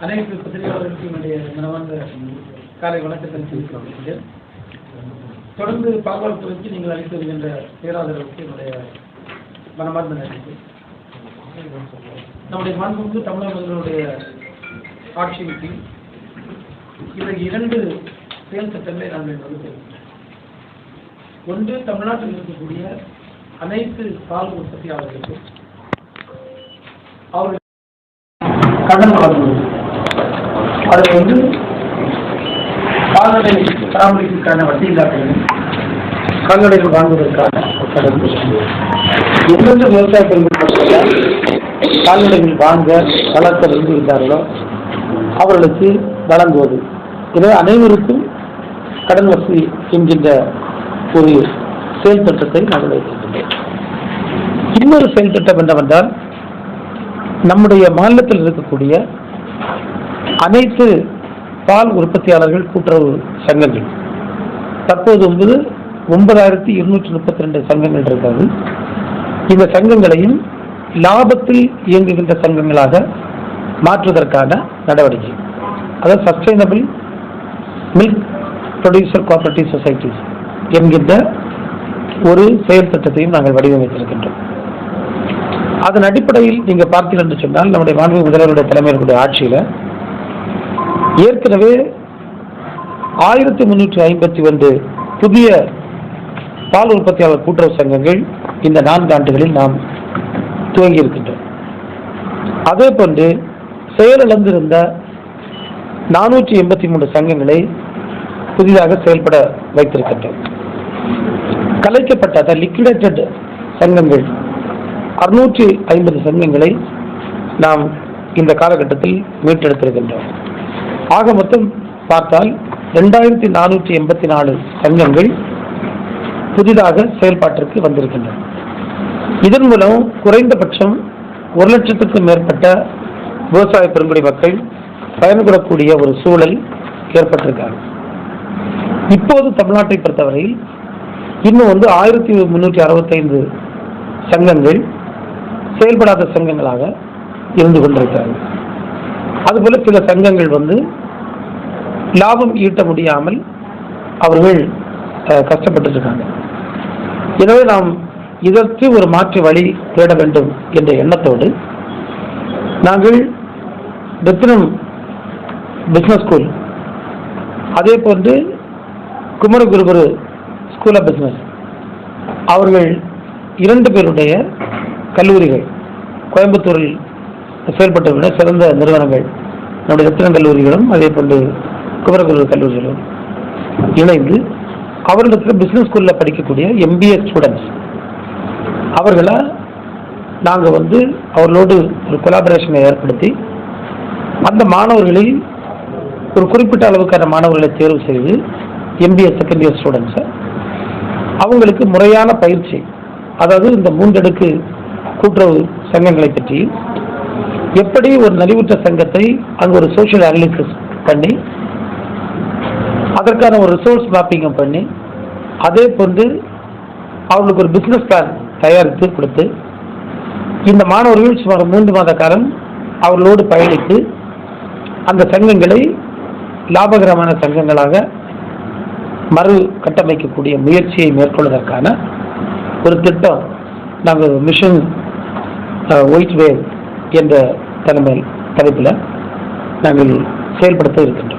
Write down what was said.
அனைத்து பத்திரிகையாளர்களுக்கு என்னுடைய மனமார்ந்த காலை வணக்கத்தை தெரிவிக்கிறோம். தொடர்ந்து பாதுகாப்புக்கு நீங்கள் அளித்து வருகின்ற பேராதரவுக்கு என்னுடைய மனமார்ந்த நன்றி. நம்முடைய மாண்புமிகு தமிழக முதல்வருடைய ஆட்சியின் கீழ் இந்த 2 செயல் திட்டங்களை நாங்கள் வகுத்திருக்கிறோம். ஒன்று, தமிழ்நாட்டில் இருக்கக்கூடிய அனைத்து பால் உற்பத்தியாளர்களுக்கு அவர்கள் கடன் வழங்குவது, அதில் கால்நடை பராமரிப்புக்கான வட்டி இல்லாத கால்நடைகள் வாங்குவதற்கான கடன், எந்தெந்த விவசாய பெருமைகள் கால்நடைகள் வாங்க வளர்க்க விரும்புகிறார்களோ அவர்களுக்கு வழங்குவது. எனவே அனைவருக்கும் கடன் வசதி என்கின்ற ஒரு செயல் திட்டத்தை நாங்கள் வைத்திருக்கின்றோம். இன்னொரு செயல் திட்டம் என்னவென்றால், நம்முடைய மாநிலத்தில் இருக்கக்கூடிய அனைத்து பால் உற்பத்தியாளர்கள் கூட்டுறவு சங்கங்கள் தற்போது 9232 சங்கங்கள் இருக்கிறது. இந்த சங்கங்களையும் லாபத்தில் இயங்குகின்ற சங்கங்களாக மாற்றுவதற்கான நடவடிக்கை, அதாவது sustainable milk producer cooperative societies என்கின்ற ஒரு செயல் திட்டத்தையும் நாங்கள் வடிவமைத்திருக்கின்றோம். அதன் அடிப்படையில் நீங்கள் பார்த்தீர்கள் என்று சொன்னால், நம்முடைய மாண்புமிகு முதல்வருடைய தலைமையிலுடைய ஆட்சியில் ஏற்கனவே 1352 புதிய பால் உற்பத்தியாளர் கூட்டுறவு சங்கங்கள் இந்த 4 ஆண்டுகளில் நாம் துவங்கி இருக்கின்றோம். அதே போன்று செயலிழந்திருந்த 483 சங்கங்களை புதிதாக செயல்பட வைத்திருக்கின்றோம். கலைக்கப்பட்ட லிக்விடேட்டட் சங்கங்கள் 650 சங்கங்களை நாம் இந்த காலகட்டத்தில் மீட்டெடுத்திருக்கின்றோம். ஆக மொத்தம் பார்த்தால் 2484 சங்கங்கள் புதிதாக செயல்பாட்டிற்கு வந்திருக்கின்றன. இதன் மூலம் குறைந்தபட்சம் 1 லட்சத்துக்கும் மேற்பட்ட விவசாய பெருங்குடி மக்கள் பயன்படக்கூடிய ஒரு சூழல் ஏற்பட்டிருக்காங்க. இப்போது தமிழ்நாட்டை பொறுத்தவரையில் இன்னும் 1365 சங்கங்கள் செயல்படாத சங்கங்களாக இருந்து கொண்டிருக்கிறார்கள். அதுபோல சில சங்கங்கள் லாபம் ஈட்ட முடியாமல் அவர்கள் கஷ்டப்பட்டு இருக்காங்க. எனவே நாம் இதற்கு ஒரு மாற்று வழி தேட வேண்டும் என்ற எண்ணத்தோடு நாங்கள் ரத்தினம் பிசினஸ் ஸ்கூல், அதே போன்று குமரகுருகுரு ஸ்கூல் ஆஃப் பிசினஸ், அவர்கள் 2 பேருடைய கல்லூரிகள் கோயம்புத்தூரில் செயல்பட்டுள்ள சிறந்த நிறுவனங்கள், நம்முடைய ரத்தினம் கல்லூரிகளும் அதே போன்று குமரகுரு கல்லூரிகளும் இணைந்து அவர்களுக்கு பிசினஸ் ஸ்கூலில் படிக்கக்கூடிய MBA ஸ்டூடெண்ட்ஸ் அவர்களை நாங்கள் அவர்களோடு ஒரு கொலாபரேஷனை ஏற்படுத்தி அந்த மாணவர்களில் ஒரு குறிப்பிட்ட அளவுக்கான மாணவர்களை தேர்வு செய்து MBA செகண்ட் இயர் ஸ்டூடெண்ட்ஸை அவங்களுக்கு முறையான பயிற்சி, அதாவது இந்த 3 அடுக்கு கூட்டுறவு சங்கங்களை பற்றி எப்படி ஒரு நலிவுற்ற சங்கத்தை அங்கு ஒரு சோஷியல் அனாலிசிஸ் பண்ணி அதற்கான ஒரு ரிசோர்ஸ் மேப்பிங்கும் பண்ணி அதே போன்று அவர்களுக்கு ஒரு பிஸ்னஸ் பிளான் தயாரித்து கொடுத்து இந்த மாணவர்கள் சுமார் 3 மாத காலம் அவர்களோடு பயணித்து அந்த சங்கங்களை லாபகரமான சங்கங்களாக மறு கட்டமைக்கக்கூடிய முயற்சியை மேற்கொள்வதற்கான ஒரு திட்டம் நாங்கள் மிஷன் ஒயிட் வேவ் என்ற தலைப்பில் நாங்கள் செயல்படுத்த இருக்கின்றோம்.